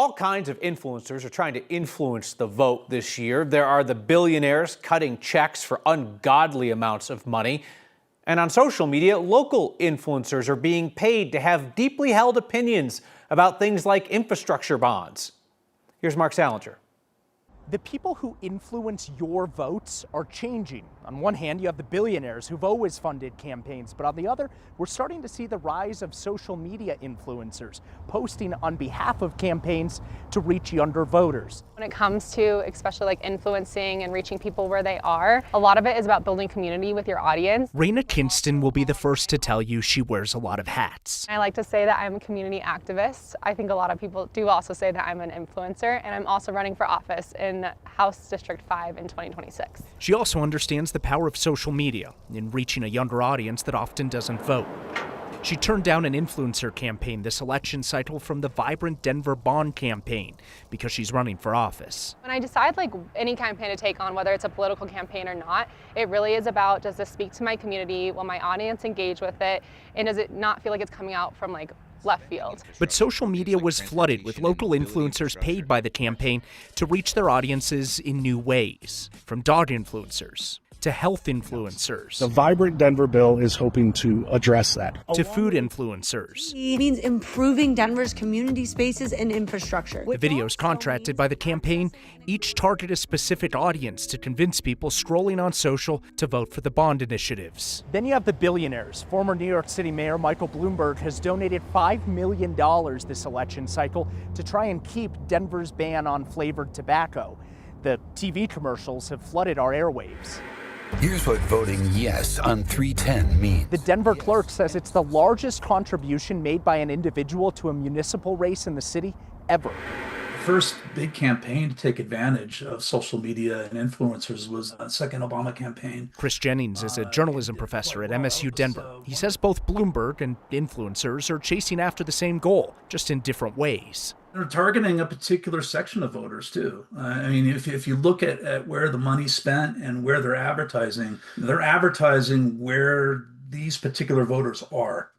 All kinds of influencers are trying to influence the vote this year. There are the billionaires cutting checks for ungodly amounts of money. And on social media, local influencers are being paid to have deeply held opinions about things like infrastructure bonds. Here's Mark Salinger. The people who influence your votes are changing. On one hand, you have the billionaires who've always funded campaigns, but on the other, we're starting to see the rise of social media influencers posting on behalf of campaigns to reach younger voters. When it comes to especially like influencing and reaching people where they are, a lot of it is about building community with your audience. Raina Kinston will be the first to tell you she wears a lot of hats. I like to say that I'm a community activist. I think a lot of people do also say that I'm an influencer, and I'm also running for office in House District 5 in 2026. She also understands the power of social media in reaching a younger audience that often doesn't vote. She turned down an influencer campaign this election cycle from the Vibrant Denver Bond campaign because she's running for office. When I decide like any campaign to take on, whether it's a political campaign or not, it really is about, does this speak to my community? Will my audience engage with it? And does it not feel like it's coming out from like left field? But social media was flooded with local influencers paid by the campaign to reach their audiences in new ways, from dog influencers to health influencers. The Vibrant Denver bill is hoping to address that. To food influencers. It means improving Denver's community spaces and infrastructure. The videos contracted by the campaign each target a specific audience to convince people scrolling on social to vote for the bond initiatives. Then you have the billionaires. Former New York City Mayor Michael Bloomberg has donated $5 million this election cycle to try and keep Denver's ban on flavored tobacco. The TV commercials have flooded our airwaves. Here's what voting yes on 310 means. The Denver Clerk says it's the largest contribution made by an individual to a municipal race in the city ever. The first big campaign to take advantage of social media and influencers was the second Obama campaign. Chris Jennings is a journalism professor at MSU Denver. He says both Bloomberg and influencers are chasing after the same goal, just in different ways. They're targeting a particular section of voters too. I mean, if you look at where the money's spent and where they're advertising where these particular voters are.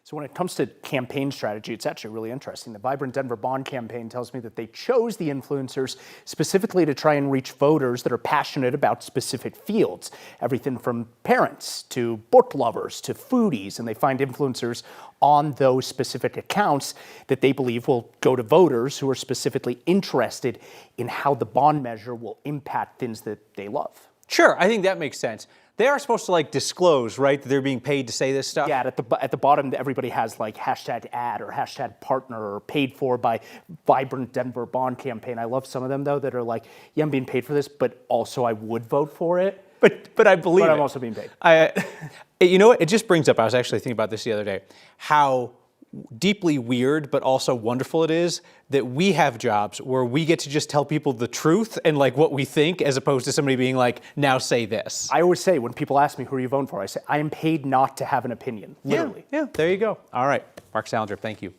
So when it comes to campaign strategy, it's actually really interesting. The Vibrant Denver Bond campaign tells me that they chose the influencers specifically to try and reach voters that are passionate about specific fields, everything from parents to book lovers to foodies, and they find influencers on those specific accounts that they believe will go to voters who are specifically interested in how the bond measure will impact things that they love. Sure, I think that makes sense. They are supposed to like disclose, right, that they're being paid to say this stuff? Yeah, at the bottom, everybody has like hashtag ad or hashtag partner or paid for by Vibrant Denver Bond campaign. I love some of them though that are like, yeah, I'm being paid for this, but also I would vote for it. But I believe But it. I'm also being paid. You know what? It just brings up, I was actually thinking about this the other day, how deeply weird but also wonderful it is that we have jobs where we get to just tell people the truth and like what we think, as opposed to somebody being like, now say this. I always say when people ask me who are you voting for, I say I am paid not to have an opinion, literally. Yeah, there you go. All right, Mark Salinger, thank you.